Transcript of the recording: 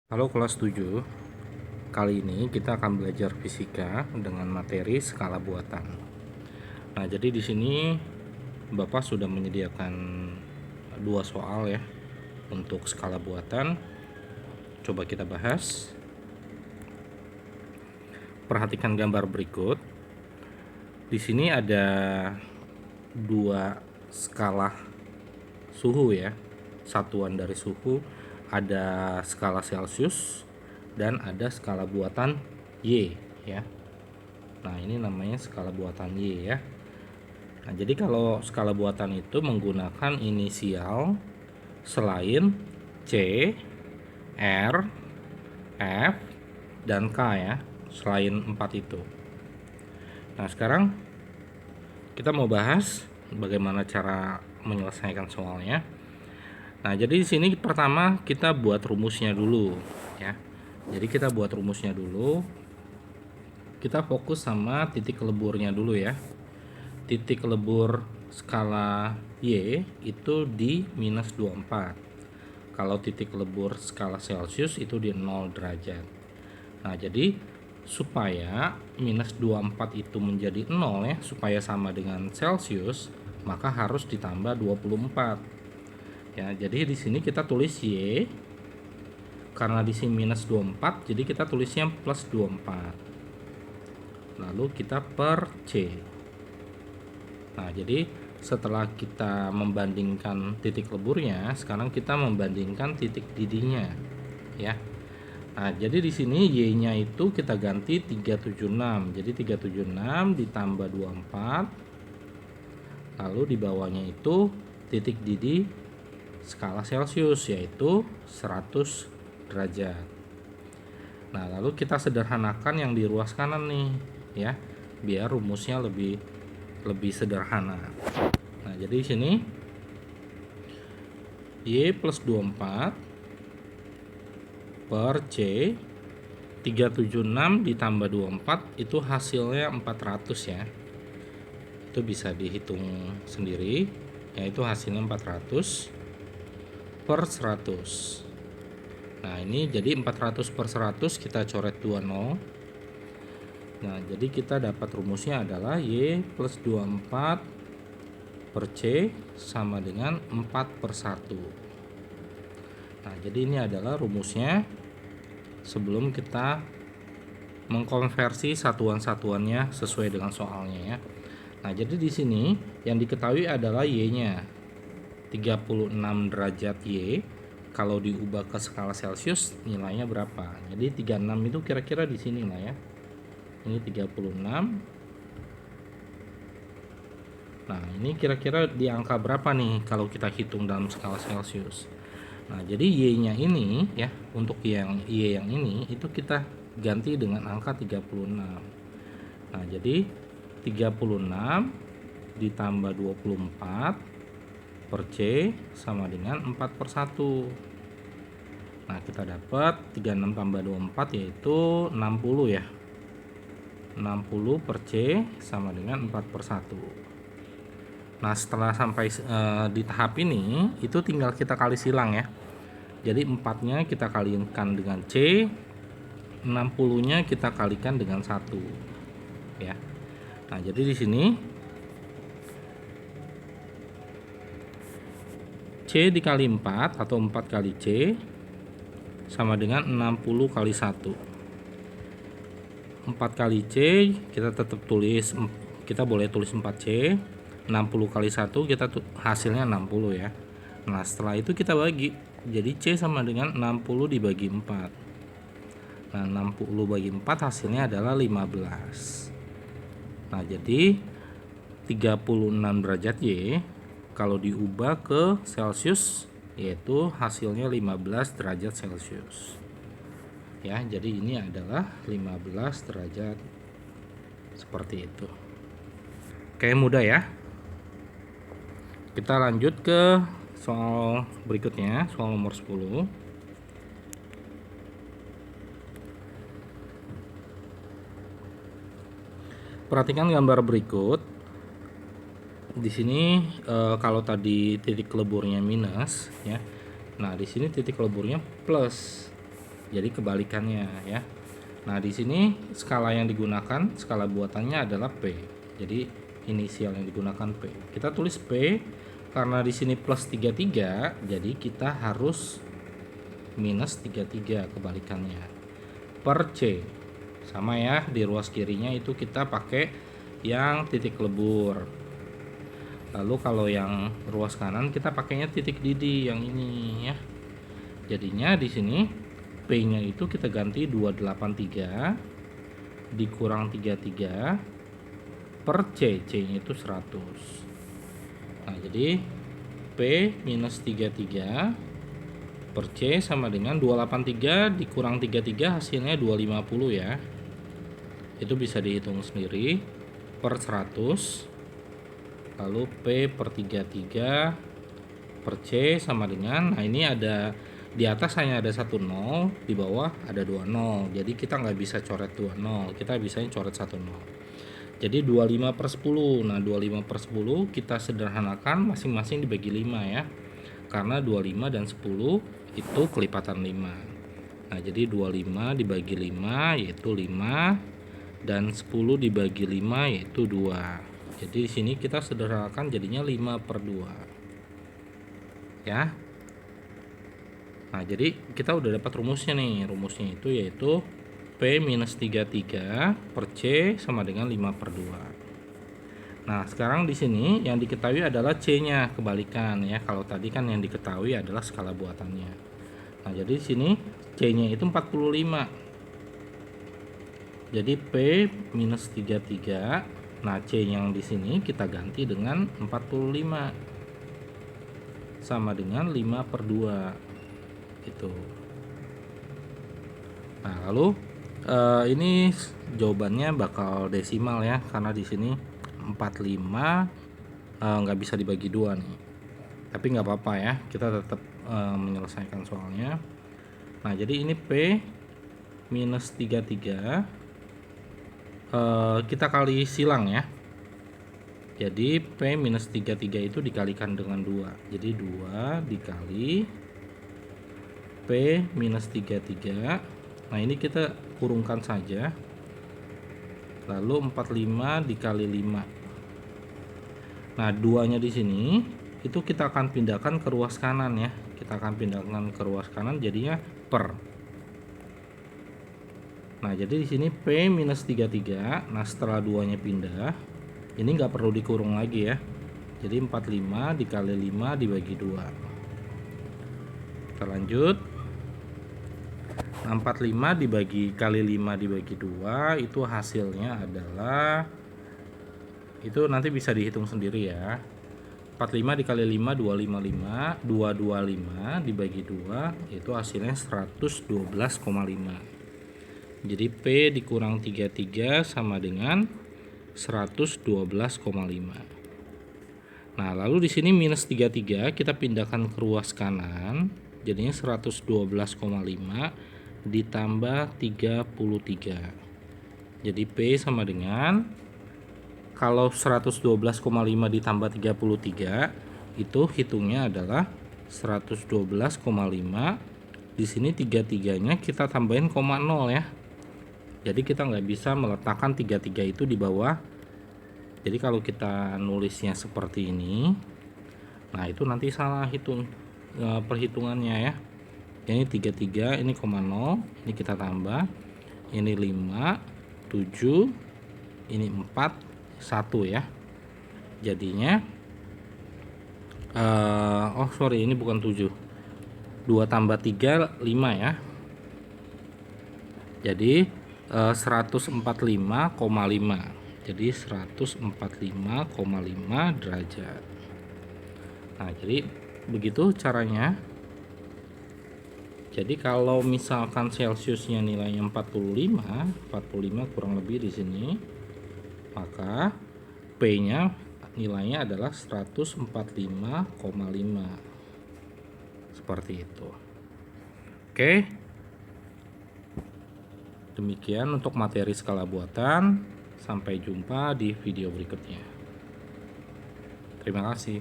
Halo kelas 7. Kali ini kita akan belajar fisika dengan materi skala buatan. Nah, jadi di sini Bapak sudah menyediakan dua soal ya untuk skala buatan. Coba kita bahas. Perhatikan gambar berikut. Di sini ada dua skala suhu ya, satuan dari suhu. Ada skala Celcius dan ada skala buatan Y ya. Nah, ini namanya skala buatan Y ya. Nah, jadi kalau skala buatan itu menggunakan inisial selain C, R, F, dan K ya, selain 4 itu. Nah, sekarang kita mau bahas bagaimana cara menyelesaikan soalnya. Nah, jadi di sini pertama kita buat rumusnya dulu ya. Jadi kita buat rumusnya dulu. Kita fokus sama titik leburnya dulu ya. Titik lebur skala Y itu di minus 24. Kalau titik lebur skala Celcius itu di 0 derajat. Nah, jadi supaya minus 24 itu menjadi 0 ya, supaya sama dengan Celcius, maka harus ditambah 24. Ya, jadi di sini kita tulis Y. Karena di sini minus 24, jadi kita tulisnya plus 24. Lalu kita per C. Nah, jadi setelah kita membandingkan titik leburnya, sekarang kita membandingkan titik didihnya ya. Nah, jadi di sini Y-nya itu kita ganti 376. Jadi 376 ditambah 24. Lalu di bawahnya itu titik didih skala Celcius yaitu 100 derajat. Nah, lalu kita sederhanakan yang di ruas kanan nih ya, biar rumusnya lebih sederhana. Nah, jadi di sini Y plus 24 per C 376 ditambah 24 itu hasilnya 400 ya. Itu bisa dihitung sendiri, yaitu hasilnya 400 per 100. Nah, ini jadi 400 per 100 kita coret 20. Nah, jadi kita dapat rumusnya adalah Y plus 24 per C sama dengan 4 per 1. Nah, jadi ini adalah rumusnya sebelum kita mengkonversi satuan-satuannya sesuai dengan soalnya ya. Nah, jadi di sini yang diketahui adalah Y-nya 36 derajat Y. Kalau diubah ke skala Celcius nilainya berapa? Jadi 36 itu kira-kira di sini lah ya. Ini 36. Nah, ini kira-kira di angka berapa nih kalau kita hitung dalam skala Celcius? Nah, jadi Y-nya ini ya, untuk yang Y yang ini itu kita ganti dengan angka 36. Nah, jadi 36 ditambah 24 per C sama dengan 4 per 1. Nah, kita dapat 36 tambah 24 yaitu 60 ya. 60 per C sama dengan 4 per 1. Nah, setelah sampai di tahap ini, itu tinggal kita kali silang ya. Jadi 4-nya kita kalikan dengan C, 60-nya kita kalikan dengan 1 ya. Nah, jadi di sini C dikali 4 atau 4 kali C sama dengan 60 kali 1. 4 kali C kita tetap tulis, kita boleh tulis 4C. 60 kali 1 kita hasilnya 60 ya. Nah, setelah itu kita bagi. Jadi C sama dengan 60 dibagi 4. Nah, 60 bagi 4 hasilnya adalah 15. Nah, jadi 36 derajat Y kalau diubah ke Celcius yaitu hasilnya 15 derajat Celcius. Ya, jadi ini adalah 15 derajat seperti itu. Oke, mudah ya. Kita lanjut ke soal berikutnya, soal nomor 10. Perhatikan gambar berikut. Di sini kalau tadi titik leburnya minus ya. Nah, di sini titik leburnya plus. Jadi kebalikannya ya. Nah, di sini skala yang digunakan, skala buatannya adalah P. Jadi inisial yang digunakan P. Kita tulis P karena di sini plus 33, jadi kita harus minus 33 kebalikannya. Per C. Sama ya, di ruas kirinya itu kita pakai yang titik lebur. Lalu kalau yang ruas kanan kita pakainya titik didih yang ini ya. Jadinya di sini P-nya itu kita ganti 283 dikurang 33 per C. C-nya itu 100. Nah, jadi P minus 33 per C sama dengan 283 dikurang 33 hasilnya 250 ya. Itu bisa dihitung sendiri per 100. Lalu P per 33 per C sama dengan, nah ini ada di atas hanya ada 1 0, di bawah ada 2 0. Jadi kita nggak bisa coret 2 0, kita bisanya coret 1 0. Jadi 25 per 10. Nah, 25 per 10 kita sederhanakan masing-masing dibagi 5 ya. Karena 25 dan 10 itu kelipatan 5. Nah, jadi 25 dibagi 5 yaitu 5 dan 10 dibagi 5 yaitu 2. Jadi di sini kita sederhanakan jadinya 5 per 2. Ya. Nah, jadi kita udah dapat rumusnya nih. Rumusnya itu yaitu P minus 33 per C sama dengan 5 per 2. Nah, sekarang di sini yang diketahui adalah C-nya, kebalikan ya. Kalau tadi kan yang diketahui adalah skala buatannya. Nah, jadi di sini C-nya itu 45. Jadi P minus 33. Nah, C yang di sini kita ganti dengan 45. Sama dengan 5 per 2. Itu. Nah, lalu ini jawabannya bakal desimal ya, karena di sini 45 nggak bisa dibagi 2 nih. Tapi nggak apa-apa ya, kita tetap menyelesaikan soalnya. Nah, jadi ini P minus 33 kita kali silang ya. Jadi P minus 33 itu dikalikan dengan 2. Jadi 2 dikali P minus 33. Nah, ini kita kurungkan saja. Lalu 45 dikali 5. Nah, 2-nya di sini itu kita akan pindahkan ke ruas kanan ya. Kita akan pindahkan ke ruas kanan jadinya per. Nah, jadi di sini P minus 33. Nah, setelah 2-nya pindah, ini nggak perlu dikurung lagi ya. Jadi 45 dikali 5 dibagi 2. Kita lanjut. 45 dibagi kali 5 dibagi 2 itu hasilnya adalah, itu nanti bisa dihitung sendiri ya. 45 dikali 5 255, 225 dibagi 2 itu hasilnya 112,5. Jadi P dikurang 33 sama dengan 112,5. Nah, lalu di sini minus 33 kita pindahkan ke ruas kanan, jadinya 112,5 ditambah 33. Jadi P sama dengan, kalau 112,5 ditambah 33 itu hitungnya adalah 112,5. Di sini 33-nya kita tambahin 0 ya. Jadi kita nggak bisa meletakkan 33 itu di bawah. Jadi kalau kita nulisnya seperti ini, nah itu nanti salah hitung perhitungannya ya. Ini 33, ini 0, ini kita tambah, ini 5, 7, ini 4, 1 ya. Jadinya ini bukan 7, 2 tambah 3 5 ya. Jadi 145,5. Jadi 145,5 derajat. Nah, jadi begitu caranya. Jadi kalau misalkan Celciusnya nilainya 45 kurang lebih di sini, maka P-nya nilainya adalah 145,5. Seperti itu. Oke. Demikian untuk materi skala buatan. Sampai jumpa di video berikutnya. Terima kasih.